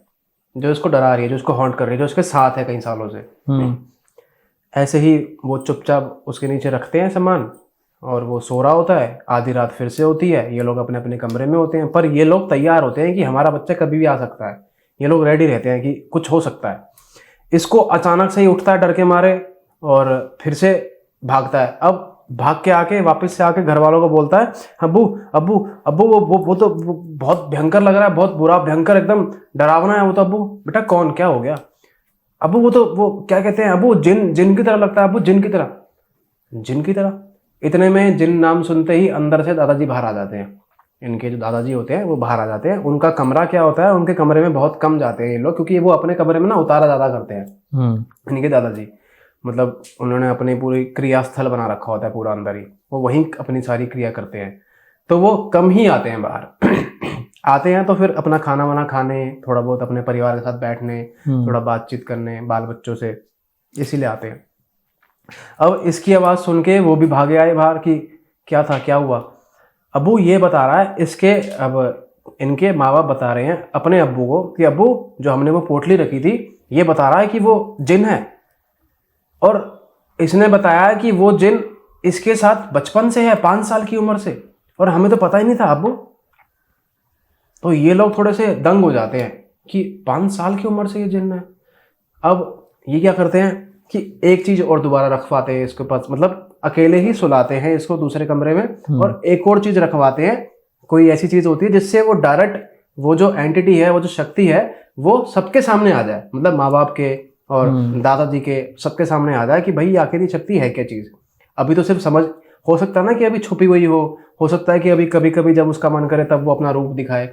जो इसको डरा रही है, जो इसको हॉन्ट कर रही है, जो इसके साथ है कई सालों से। ऐसे ही वो चुपचाप उसके नीचे रखते हैं सामान और वो सो रहा होता है। आधी रात फिर से होती है, ये लोग अपने अपने कमरे में होते हैं, पर ये लोग तैयार होते हैं कि हमारा बच्चा कभी भी आ सकता है। ये लोग रेडी रहते हैं कि कुछ हो सकता है। इसको अचानक से ही उठता है डर के मारे और फिर से भागता है। अब भाग के आके वापस से आके घर वालों को बोलता है, अब्बू अब्बू अब्बू वो तो वो बहुत भयंकर लग रहा है, बहुत बुरा भयंकर एकदम डरावना है वो तो। अब्बू बेटा कौन, क्या हो गया? अब्बू वो क्या कहते हैं अब्बू, जिन जिन की तरह लगता है अब्बू, जिन की तरह। जिन की तरह? इतने में जिन नाम सुनते ही अंदर से दादाजी बाहर आ जाते हैं। इनके जो दादाजी होते हैं वो बाहर आ जाते हैं। उनका कमरा क्या होता है, उनके कमरे में बहुत कम जाते हैं ये लोग, क्योंकि वो अपने कमरे में ना उतारा ज्यादा करते हैं। इनके दादाजी मतलब उन्होंने अपनी पूरी क्रिया स्थल बना रखा होता है पूरा अंदर ही, वो वहीं अपनी सारी क्रिया करते हैं। तो वो कम ही आते हैं बाहर। आते हैं तो फिर अपना खाना वाना खाने, थोड़ा बहुत अपने परिवार के साथ बैठने, थोड़ा बातचीत करने बाल बच्चों से, इसीलिए आते हैं। अब इसकी आवाज़ सुन के वो भी भागे आए बाहर कि क्या था, क्या हुआ। अब्बू ये बता रहा है इसके, अब इनके माँ बाप बता रहे हैं अपने अब्बू को कि अब्बू जो हमने वो पोटली रखी थी, ये बता रहा है कि वो जिन है, और इसने बताया कि वो जिन इसके साथ बचपन से है, 5 साल की उम्र से, और हमें तो पता ही नहीं था अब्बू। तो ये लोग थोड़े से दंग हो जाते हैं कि 5 साल की उम्र से ये जिन है। अब ये क्या करते हैं कि एक चीज और दोबारा रखवाते हैं इसके पास, मतलब अकेले ही सुलाते हैं इसको दूसरे कमरे में, और एक और चीज रखवाते हैं। कोई ऐसी चीज होती है जिससे वो डायरेक्ट वो जो एंटिटी है, वो जो शक्ति है, वो सबके सामने आ जाए, मतलब माँ बाप के और दादाजी के सबके सामने आ जाए कि भाई आखिर ये शक्ति है क्या चीज। अभी तो सिर्फ समझ हो सकता है ना कि अभी छुपी हुई हो सकता है कि अभी कभी कभी जब उसका मन करे तब वो अपना रूप दिखाए।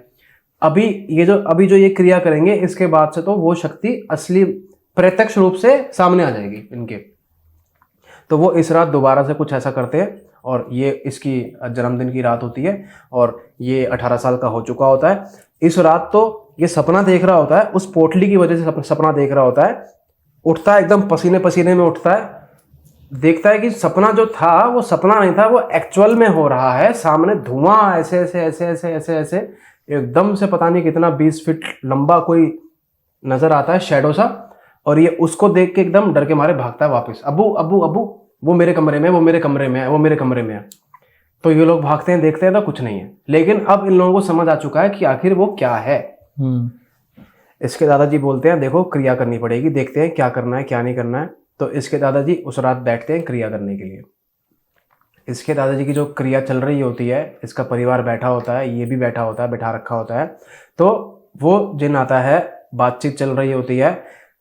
अभी जो ये क्रिया करेंगे इसके बाद से तो वो शक्ति असली प्रत्यक्ष रूप से सामने आ जाएगी इनके। तो वो इस रात दोबारा से कुछ ऐसा करते हैं, और ये इसकी जन्मदिन की रात होती है और ये 18 साल का हो चुका होता है। इस रात तो ये सपना देख रहा होता है, उस पोटली की वजह से सपना देख रहा होता है। उठता है एकदम पसीने पसीने में उठता है, देखता है कि सपना जो था वो सपना नहीं था, वो एक्चुअल में हो रहा है। सामने धुआं ऐसे ऐसे ऐसे ऐसे ऐसे ऐसे एकदम से पता नहीं कितना 20 फीट लंबा कोई नजर आता है, शैडो सा। और ये उसको देख के एकदम डर के मारे भागता है वापस, अब्बू अब्बू अब्बू वो मेरे कमरे में, वो मेरे कमरे में है, वो मेरे कमरे में है। तो ये लोग भागते हैं, देखते हैं तो कुछ नहीं है। लेकिन अब इन लोगों को समझ आ चुका है कि आखिर वो क्या है। इसके दादाजी बोलते हैं देखो क्रिया करनी पड़ेगी, देखते हैं क्या करना है क्या नहीं करना है। तो इसके दादाजी उस रात बैठते हैं क्रिया करने के लिए। इसके दादाजी की जो क्रिया चल रही होती है, इसका परिवार बैठा होता है, ये भी बैठा होता है, बैठा रखा होता है। तो वो जिन आता है, बातचीत चल रही होती है,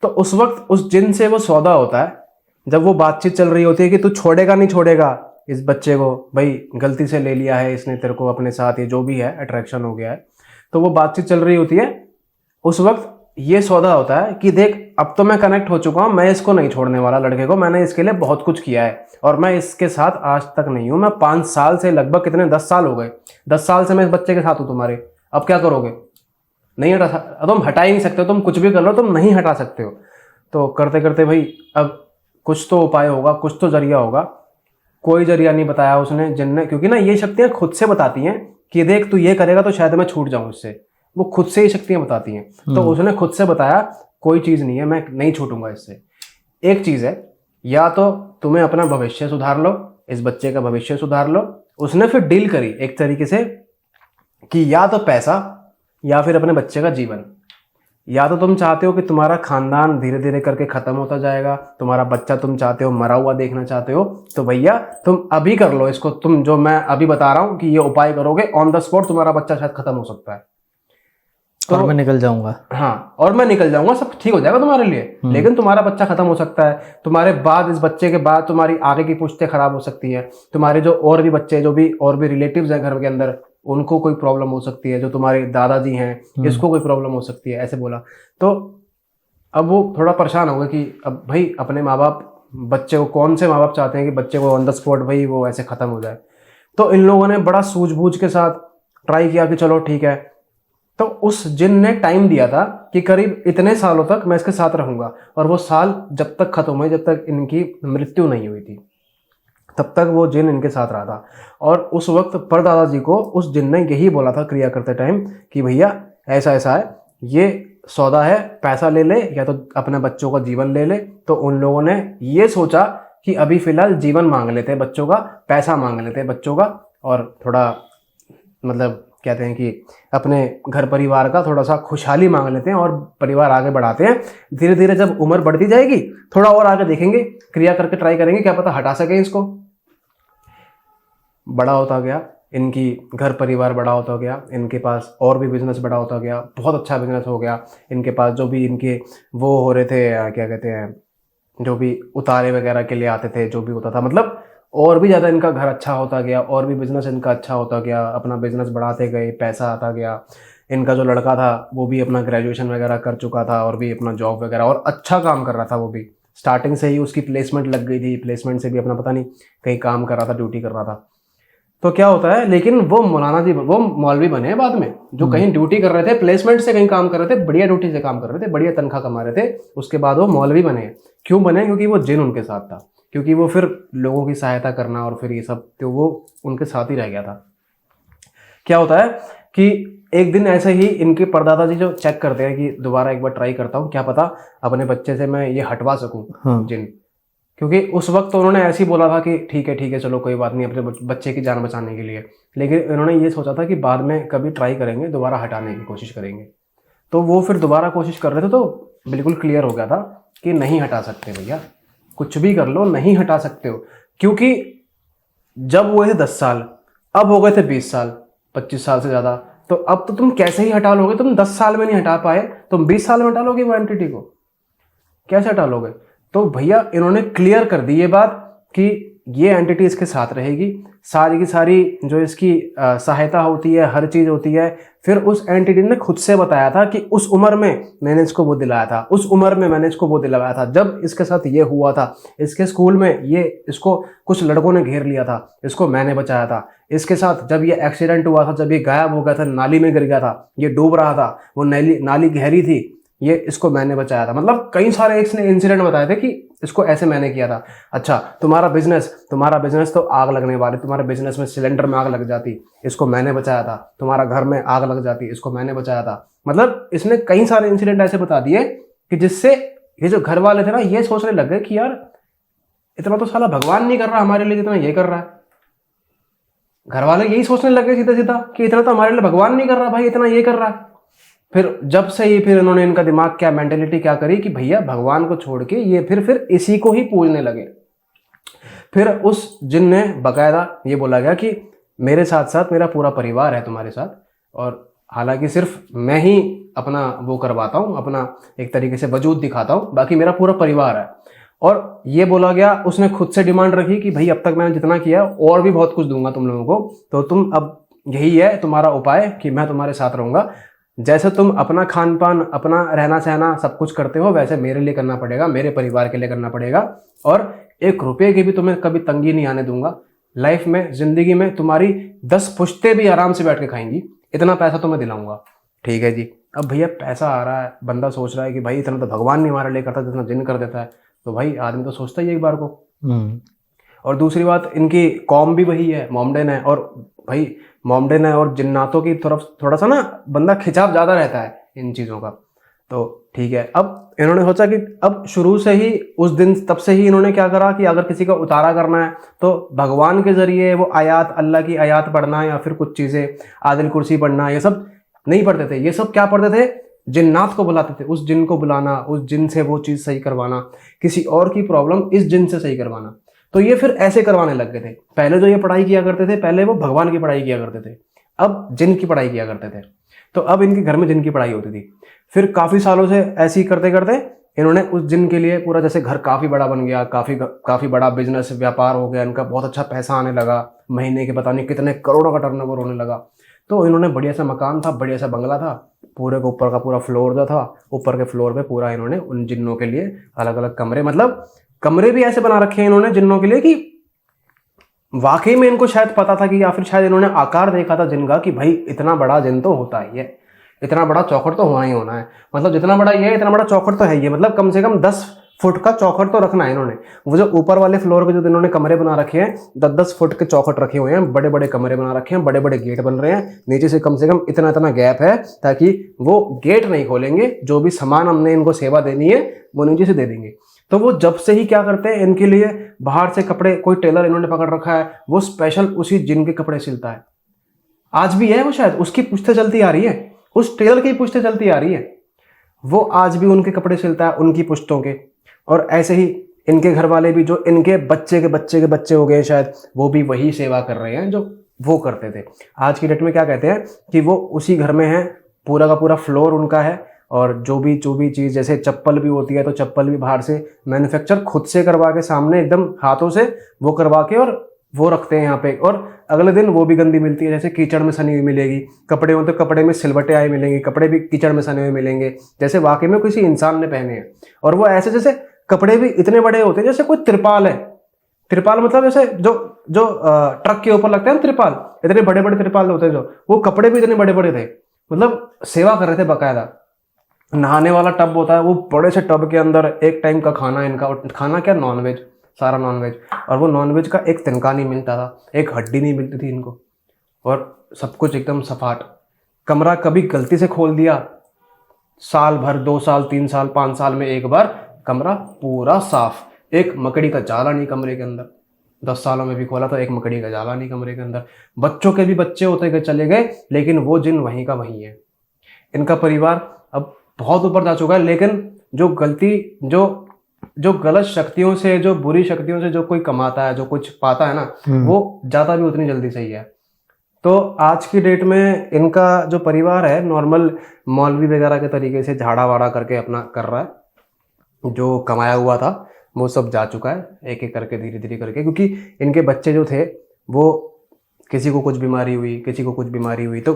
तो उस वक्त उस जिन से वो सौदा होता है। जब वो बातचीत चल रही होती है कि तू छोड़ेगा नहीं छोड़ेगा इस बच्चे को, भाई गलती से ले लिया है इसने तेरे को अपने साथ, ये जो भी है अट्रैक्शन हो गया है। तो वो बातचीत चल रही होती है, उस वक्त ये सौदा होता है कि देख अब तो मैं कनेक्ट हो चुका हूँ, मैं इसको नहीं छोड़ने वाला लड़के को, मैंने इसके लिए बहुत कुछ किया है और मैं इसके साथ आज तक नहीं हूँ। मैं 5 साल से लगभग कितने 10 साल हो गए, 10 साल से मैं इस बच्चे के साथ हूँ तुम्हारे। अब क्या करोगे? नहीं हटा, तुम हटा ही नहीं सकते, तुम कुछ भी कर लो तुम नहीं हटा सकते हो। तो करते करते भाई अब कुछ तो उपाय होगा, कुछ तो जरिया होगा। कोई जरिया नहीं बताया उसने जिन ने, क्योंकि ना ये शक्तियां खुद से बताती हैं कि देख तू ये करेगा तो शायद मैं छूट जाऊं इससे। वो खुद से ही शक्तियां बताती हैं। तो उसने खुद से बताया कोई चीज नहीं है, मैं नहीं छूटूंगा इससे। एक चीज है, या तो तुम्हें अपना भविष्य सुधार लो, इस बच्चे का भविष्य सुधार लो। उसने फिर डील करी एक तरीके से कि या तो पैसा या फिर अपने बच्चे का जीवन। या तो तुम चाहते हो कि तुम्हारा खानदान धीरे धीरे करके खत्म होता जाएगा, तुम्हारा बच्चा तुम चाहते हो मरा हुआ देखना चाहते हो, तो भैया तुम अभी कर लो इसको। तुम जो मैं अभी बता रहा हूं कि ये उपाय करोगे, ऑन द स्पॉट तुम्हारा बच्चा शायद खत्म हो सकता है। तो और मैं निकल जाऊंगा। हाँ, और मैं निकल जाऊंगा, सब ठीक हो जाएगा तुम्हारे लिए। लेकिन तुम्हारा बच्चा खत्म हो सकता है, तुम्हारे बाद इस बच्चे के बाद तुम्हारी आगे की पुश्तें खराब हो सकती है, तुम्हारे जो और भी बच्चे जो भी और भी रिलेटिव्स हैं घर के अंदर, उनको कोई प्रॉब्लम हो सकती है। जो तुम्हारे दादाजी हैं इसको कोई प्रॉब्लम हो सकती है, ऐसे बोला। तो अब वो थोड़ा परेशान हो गए कि अब भाई अपने माँ बाप बच्चे को, कौन से माँ बाप चाहते हैं कि बच्चे को ऑन द स्पॉट भाई वो ऐसे खत्म हो जाए। तो इन लोगों ने बड़ा सूझबूझ के साथ ट्राई किया कि चलो ठीक है। तो उस जिन ने टाइम दिया था कि करीब इतने सालों तक मैं इसके साथ रहूंगा, और वो साल जब तक खत्म हुए, जब तक इनकी मृत्यु नहीं हुई थी, तब तक वो जिन इनके साथ रहा था। और उस वक्त परदादा जी को उस जिन ने यही बोला था क्रिया करते टाइम कि भैया ऐसा ऐसा है, ये सौदा है, पैसा ले ले या तो अपने बच्चों का जीवन ले ले। तो उन लोगों ने ये सोचा कि अभी फिलहाल जीवन मांग लेते हैं बच्चों का, पैसा मांग लेते हैं बच्चों का, और थोड़ा मतलब कहते हैं कि अपने घर परिवार का थोड़ा सा खुशहाली मांग लेते हैं और परिवार आगे बढ़ाते हैं। धीरे धीरे जब उम्र बढ़ती जाएगी, थोड़ा और आगे देखेंगे, क्रिया करके ट्राई करेंगे, क्या पता हटा सके इसको। बड़ा होता गया, इनकी घर परिवार बड़ा होता गया, इनके पास और भी बिजनेस बड़ा होता गया, बहुत अच्छा बिजनेस हो गया। इनके पास जो भी इनके वो हो रहे थे, क्या कहते हैं, जो भी उतारे वगैरह के लिए आते थे, जो भी होता था, मतलब और भी ज़्यादा इनका घर अच्छा होता गया, और भी बिजनेस इनका अच्छा होता गया, अपना बिजनेस बढ़ाते गए, पैसा आता गया। इनका जो लड़का था वो भी अपना ग्रेजुएशन वगैरह कर चुका था और भी अपना जॉब वगैरह और अच्छा काम कर रहा था। वो भी स्टार्टिंग से ही उसकी प्लेसमेंट लग गई थी, प्लेसमेंट से भी अपना पता नहीं कहीं काम कर रहा था, ड्यूटी कर रहा था। तो क्या होता है, लेकिन वो मौलाना जी, वो मौलवी बने हैं बाद में, जो कहीं ड्यूटी कर रहे थे, प्लेसमेंट से कहीं काम कर रहे थे, बढ़िया ड्यूटी से काम कर रहे थे, बढ़िया तनख्वाह कमा रहे थे, उसके बाद वो मौलवी बने। क्यों बने? क्योंकि वो जिन उनके साथ था, क्योंकि वो फिर लोगों की सहायता करना और फिर ये सब, तो वो उनके साथ ही रह गया था। क्या होता है कि एक दिन ऐसे ही इनके परदादा जी जो चेक करते हैं कि दोबारा एक बार ट्राई करता हूँ, क्या पता अपने बच्चे से मैं ये हटवा सकूँ जिन। क्योंकि उस वक्त तो उन्होंने ऐसे ही बोला था कि ठीक है चलो कोई बात नहीं, अपने बच्चे की जान बचाने के लिए। लेकिन इन्होंने ये सोचा था कि बाद में कभी ट्राई करेंगे, दोबारा हटाने की कोशिश करेंगे। तो वो फिर दोबारा कोशिश कर रहे थे, तो बिल्कुल क्लियर हो गया था कि नहीं हटा सकते भैया, कुछ भी कर लो नहीं हटा सकते हो। क्योंकि जब वो थे 10 साल, अब हो गए थे 20 साल, 25 साल से ज़्यादा, तो अब तो तुम कैसे ही हटा लोगे? तुम 10 साल में नहीं हटा पाए, तुम 20 साल में हटा लोगे वो एंटिटी को? कैसे हटा लोगे? तो भैया इन्होंने क्लियर कर दी ये बात कि ये एंटिटी इसके साथ रहेगी, सारी की सारी जो इसकी सहायता होती है, हर चीज़ होती है। फिर उस एंटिटी ने खुद से बताया था कि उस उम्र में मैंने इसको वो दिलाया था, उस उम्र में मैंने इसको वो दिलाया था, जब इसके साथ ये हुआ था, इसके स्कूल में ये इसको कुछ लड़कों ने घेर लिया था, इसको मैंने बचाया था, इसके साथ जब ये एक्सीडेंट हुआ था, जब ये गायब हो गया था, नाली में गिर गया था, ये डूब रहा था, वो नाली गहरी थी, ये इसको मैंने बचाया था। मतलब कई सारे इसने इंसिडेंट बताए थे कि इसको ऐसे मैंने किया था। अच्छा, तुम्हारा बिजनेस तो आग लगने वाली, तुम्हारे बिजनेस में सिलेंडर में आग लग जाती, इसको मैंने बचाया था। तुम्हारा घर में आग लग जाती, इसको मैंने बचाया था। मतलब इसने कई सारे इंसिडेंट ऐसे बता दिए कि जिससे ये जो घर वाले थे ना, ये सोचने लग गए कि यार इतना तो साला भगवान नहीं कर रहा हमारे लिए जितना ये कर रहा है। घर वाले यही सोचने लग गए सीधा सीधा कि इतना तो हमारे लिए भगवान नहीं कर रहा भाई, इतना ये कर रहा है। फिर जब से ही फिर इन्होंने, इनका दिमाग क्या, मेंटेलिटी क्या करी कि भैया भगवान को छोड़ के ये फिर इसी को ही पूजने लगे। फिर उस जिन ने बकायदा ये बोला गया कि मेरे साथ साथ मेरा पूरा परिवार है तुम्हारे साथ, और हालांकि सिर्फ मैं ही अपना वो करवाता हूँ, अपना एक तरीके से वजूद दिखाता हूँ, बाकी मेरा पूरा परिवार है। और ये बोला गया, उसने खुद से डिमांड रखी कि भाई अब तक मैंने जितना किया और भी बहुत कुछ दूंगा तुम लोगों को, तो तुम अब यही है तुम्हारा उपाय कि मैं तुम्हारे साथ रहूँगा। जैसे तुम अपना खान पान, अपना रहना सहना सब कुछ करते हो, वैसे मेरे लिए करना पड़ेगा, मेरे परिवार के लिए करना पड़ेगा, और 1 रुपये की भी तुम्हें कभी तंगी नहीं आने दूंगा। लाइफ में, जिंदगी में तुम्हारी 10 पुश्ते भी आराम से बैठ के खाएंगी, इतना पैसा तुम्हें दिलाऊंगा। ठीक है जी। अब भैया पैसा आ रहा है, बंदा सोच रहा है कि भाई इतना तो भगवान नहीं हमारे लिए करता जितना जिन कर देता है, तो भाई आदमी तो सोचता ही है एक बार को। और दूसरी बात, इनकी कौम भी वही है, मोमडन है, और भाई मोमडन है और जिन्नातों की तरफ थोड़ा सा ना बंदा खिंचाव ज़्यादा रहता है इन चीज़ों का। तो ठीक है, अब इन्होंने सोचा कि अब शुरू से ही उस दिन, तब से ही इन्होंने क्या करा कि अगर किसी का उतारा करना है तो भगवान के ज़रिए वो आयात, अल्लाह की आयात पढ़ना या फिर कुछ चीज़ें, आदिल कुर्सी पढ़ना, ये सब नहीं पढ़ते थे। ये सब क्या पढ़ते थे? जिन्नात को बुलाते थे, उस जिन को बुलाना, उस जिन से वो चीज़ सही करवाना, किसी और की प्रॉब्लम इस जिन से सही करवाना। तो ये फिर ऐसे करवाने लग गए थे। पहले जो ये पढ़ाई किया करते थे, पहले वो भगवान की पढ़ाई किया करते थे, अब जिन की पढ़ाई किया करते थे। तो अब इनके घर में जिन की पढ़ाई होती थी। फिर काफ़ी सालों से ऐसे ही करते करते इन्होंने उस जिन के लिए पूरा, जैसे घर काफ़ी बड़ा बन गया, काफ़ी बड़ा बिजनेस, व्यापार हो गया इनका, बहुत अच्छा पैसा आने लगा, महीने के पता नहीं कितने करोड़ों का टर्नओवर होने लगा। तो इन्होंने बढ़िया सा मकान था, बढ़िया सा बंगला था, पूरे के ऊपर का पूरा फ्लोर जो था, ऊपर के फ्लोर पे पूरा इन्होंने उन जिन्नों के लिए अलग अलग कमरे, मतलब कमरे भी ऐसे बना रखे हैं इन्होंने जिन्नों के लिए कि वाकई में इनको शायद पता था कि, या फिर शायद इन्होंने आकार देखा था जिन का कि भाई इतना बड़ा जिन तो होता ही है, इतना बड़ा चौखट तो होना ही होना है। मतलब जितना बड़ा ये है, इतना बड़ा चौखट तो है ये, मतलब कम से कम 10 फुट का चौखट तो रखना है इन्होंने। वो जो ऊपर वाले फ्लोर पे जो इन्होंने कमरे बना रखे हैं 10-10 फुट के चौखट रखे हुए हैं, बड़े बड़े कमरे बना रखे हैं, बड़े बड़े गेट बन रहे हैं, नीचे से कम इतना इतना गैप है ताकि वो गेट नहीं खोलेंगे, जो भी सामान हमने इनको सेवा देनी है वो नीचे से दे देंगे। तो वो जब से ही क्या करते हैं, इनके लिए बाहर से कपड़े, कोई टेलर इन्होंने पकड़ रखा है, वो स्पेशल उसी जिन के कपड़े सिलता है। आज भी है वो, शायद उसकी पुश्तें चलती आ रही है, उस टेलर की पुश्तें चलती आ रही है, वो आज भी उनके कपड़े सिलता है, उनकी पुश्तों के। और ऐसे ही इनके घर वाले भी, जो इनके बच्चे के बच्चे के बच्चे हो गए शायद, वो भी वही सेवा कर रहे हैं जो वो करते थे। आज की डेट में क्या कहते हैं कि वो उसी घर में है, पूरा का पूरा फ्लोर उनका है, और जो भी चीज़, जैसे चप्पल भी होती है तो चप्पल भी बाहर से मैन्युफैक्चर खुद से करवा के, सामने एकदम हाथों से वो करवा के और वो रखते हैं यहाँ पे। और अगले दिन वो भी गंदी मिलती है, जैसे कीचड़ में सनी हुई मिलेगी। कपड़े हो तो कपड़े में सिलवटें आए मिलेंगी, कपड़े भी कीचड़ में सने हुए मिलेंगे, जैसे वाकई में किसी इंसान ने पहने हैं। और वो ऐसे जैसे कपड़े भी इतने बड़े होते हैं जैसे कोई त्रिपाल है। त्रिपाल मतलब जैसे जो जो ट्रक के ऊपर लगते हैं ना त्रिपाल, इतने बड़े बड़े त्रिपाल होते हैं, जो वो कपड़े भी इतने बड़े बड़े थे, मतलब सेवा कर रहे थे बाकायदा। नहाने वाला टब होता है, वो बड़े से टब के अंदर एक टाइम का खाना इनका, और खाना क्या, नॉनवेज, सारा नॉनवेज। और वो नॉनवेज का एक तिनका नहीं मिलता था, एक हड्डी नहीं मिलती थी इनको, और सब कुछ एकदम सपाट। कमरा कभी गलती से खोल दिया, साल भर, 2 साल 3 साल 5 साल में एक बार कमरा पूरा साफ, एक मकड़ी का जाला नहीं कमरे के अंदर। 10 सालों में भी खोला तो एक मकड़ी का जाला नहीं कमरे के अंदर। बच्चों के भी बच्चे होते गए, चले गए, लेकिन वो जिन वहीं का वहीं है। इनका परिवार अब बहुत ऊपर जा चुका है, लेकिन जो गलती, जो गलत शक्तियों से, जो बुरी शक्तियों से जो कोई कमाता है, जो कुछ पाता है ना, वो जाता भी उतनी जल्दी सही है। तो आज की डेट में इनका जो परिवार है, नॉर्मल मौलवी वगैरह के तरीके से झाड़ा वाड़ा करके अपना कर रहा है। जो कमाया हुआ था वो सब जा चुका है, एक एक करके, धीरे धीरे करके, क्योंकि इनके बच्चे जो थे वो, किसी को कुछ बीमारी हुई, किसी को कुछ बीमारी हुई, तो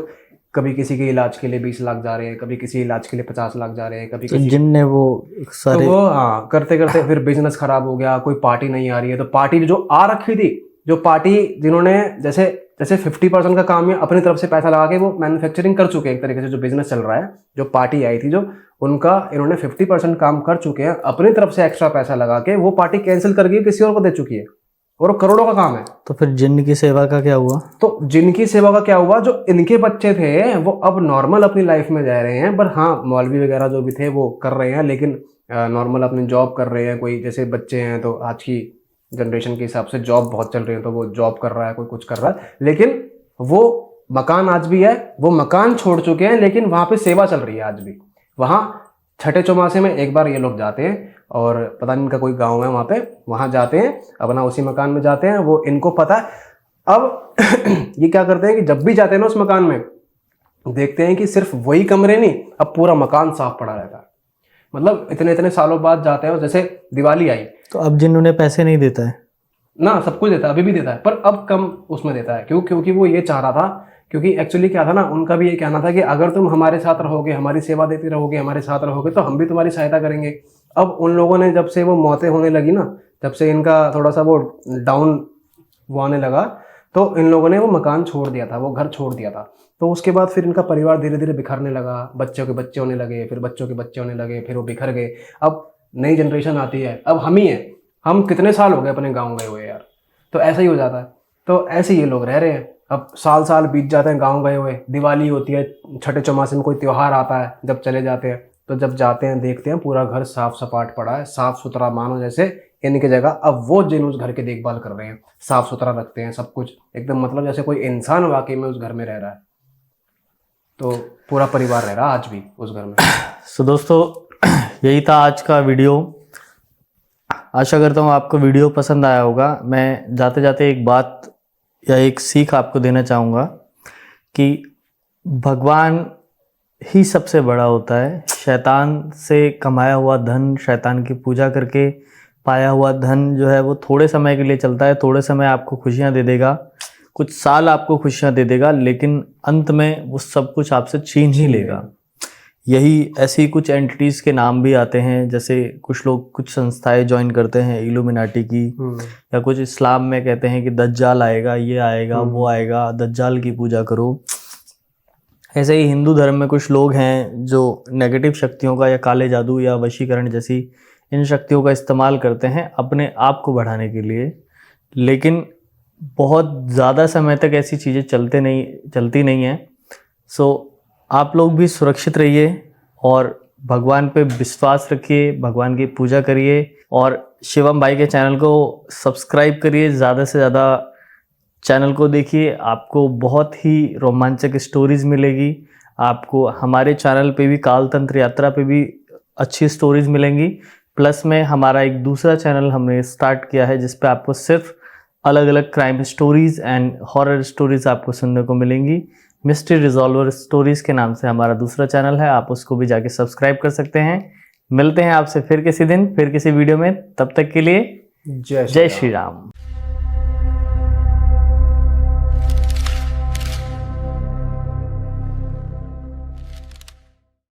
कभी किसी के इलाज के लिए 20 लाख जा रहे हैं, कभी किसी इलाज के लिए 50 लाख जा रहे हैं, कभी किसी, जिनने वो सारे, तो वो हाँ करते करते फिर बिजनेस खराब हो गया। कोई पार्टी नहीं आ रही है, तो पार्टी जो आ रखी थी, जो पार्टी जिन्होंने जैसे 50% का काम है अपनी तरफ से पैसा लगा के वो मैन्युफैक्चरिंग कर चुके हैं, एक तरीके से जो बिजनेस चल रहा है, जो पार्टी आई थी, जो उनका इन्होंने 50% काम कर चुके हैं अपनी तरफ से, एक्स्ट्रा पैसा लगा के। वो पार्टी कैंसिल करके किसी और को दे चुकी है, और करोड़ों का काम है। तो फिर जिन की सेवा का क्या हुआ? तो जिनकी सेवा का क्या हुआ, जो इनके बच्चे थे वो अब नॉर्मल अपनी लाइफ में जा रहे हैं। पर हाँ, मौलवी वगैरह जो भी थे वो कर रहे हैं, लेकिन नॉर्मल अपनी जॉब कर रहे हैं। कोई जैसे बच्चे हैं तो आज की जनरेशन के हिसाब से जॉब बहुत चल रही है, तो वो जॉब कर रहा है, कोई कुछ कर रहा है। लेकिन वो मकान आज भी है, वो मकान छोड़ चुके हैं, लेकिन वहाँ पे सेवा चल रही है आज भी। वहाँ छठे चौमासे में एक बार ये लोग जाते हैं, और पता नहीं इनका कोई गांव है वहाँ पे, वहाँ जाते हैं, अपना उसी मकान में जाते हैं। वो इनको पता है। अब ये क्या करते हैं कि जब भी जाते हैं ना उस मकान में, देखते हैं कि सिर्फ वही कमरे नहीं, अब पूरा मकान साफ पड़ा रहता है। मतलब इतने इतने सालों बाद जाते हैं। जैसे दिवाली आई, तो अब जिन उन्हें पैसे नहीं देता है ना, सब कुछ देता है, अभी भी देता है, पर अब कम उसमें देता है। क्योंकि वो ये चाह रहा था, क्योंकि एक्चुअली क्या था ना, उनका भी ये कहना था कि अगर तुम हमारे साथ रहोगे, हमारी सेवा देती रहोगे, हमारे साथ रहोगे, तो हम भी तुम्हारी सहायता करेंगे। अब उन लोगों ने, जब से वो मौतें होने लगी ना, जब से इनका थोड़ा सा वो डाउन वो आने लगा, तो इन लोगों ने वो मकान छोड़ दिया था, वो घर छोड़ दिया था। तो उसके बाद फिर इनका परिवार धीरे धीरे बिखरने लगा, बच्चों के बच्चे होने लगे, फिर बच्चों के बच्चे होने लगे, फिर वो बिखर गए। अब नई जनरेशन आती है, अब हम ही हैं, हम कितने साल हो गए अपने गाँव गए हुए यार, तो ऐसा ही हो जाता है। तो ऐसे ये लोग रह रहे हैं। अब साल साल बीत जाते हैं गाँव गए हुए, दिवाली होती है, छठे चौमासे में कोई त्यौहार आता है, जब चले जाते हैं, तो जब जाते हैं देखते हैं पूरा घर साफ सपाट पड़ा है, साफ सुथरा, मानो जैसे इनकी जगह अब वो जिन उस घर की देखभाल कर रहे हैं, साफ सुथरा रखते हैं सब कुछ एकदम, मतलब जैसे कोई इंसान वाकई में उस घर में रह रहा है। तो पूरा परिवार रह रहा है आज भी उस घर में। सो दोस्तों, यही था आज का वीडियो। आशा करता हूँ आपको वीडियो पसंद आया होगा। मैं जाते जाते एक बात या एक सीख आपको देना चाहूँगा कि भगवान ही सबसे बड़ा होता है। शैतान से कमाया हुआ धन, शैतान की पूजा करके पाया हुआ धन जो है वो थोड़े समय के लिए चलता है, थोड़े समय आपको खुशियाँ दे देगा, कुछ साल आपको खुशियाँ दे देगा, लेकिन अंत में वो सब कुछ आपसे छीन ही लेगा। यही ऐसी कुछ एंटिटीज़ के नाम भी आते हैं, जैसे कुछ लोग कुछ संस्थाएं ज्वाइन करते हैं इल्यूमिनाटी की, या कुछ इस्लाम में कहते हैं कि दज्जाल आएगा, ये आएगा, वो आएगा, दज्जाल की पूजा करो। ऐसे ही हिंदू धर्म में कुछ लोग हैं जो नेगेटिव शक्तियों का या काले जादू या वशीकरण जैसी इन शक्तियों का इस्तेमाल करते हैं अपने आप को बढ़ाने के लिए, लेकिन बहुत ज़्यादा समय तक ऐसी चीज़ें चलती नहीं हैं। सो आप लोग भी सुरक्षित रहिए और भगवान पे विश्वास रखिए, भगवान की पूजा करिए और शिवम भाई के चैनल को सब्सक्राइब करिए, ज़्यादा से ज़्यादा चैनल को देखिए, आपको बहुत ही रोमांचक स्टोरीज़ मिलेगी। आपको हमारे चैनल पे भी काल तंत्र यात्रा पे भी अच्छी स्टोरीज़ मिलेंगी। प्लस में हमारा एक दूसरा चैनल हमने स्टार्ट किया है जिस पे आपको सिर्फ अलग अलग crime stories and horror stories आपको सुनने को मिलेंगी। मिस्ट्री रिजॉल्वर स्टोरीज़ के नाम से हमारा दूसरा चैनल है, आप उसको भी जाके सब्सक्राइब कर सकते हैं। मिलते हैं आपसे फिर किसी दिन, फिर किसी वीडियो में। तब तक के लिए जय जय श्री राम।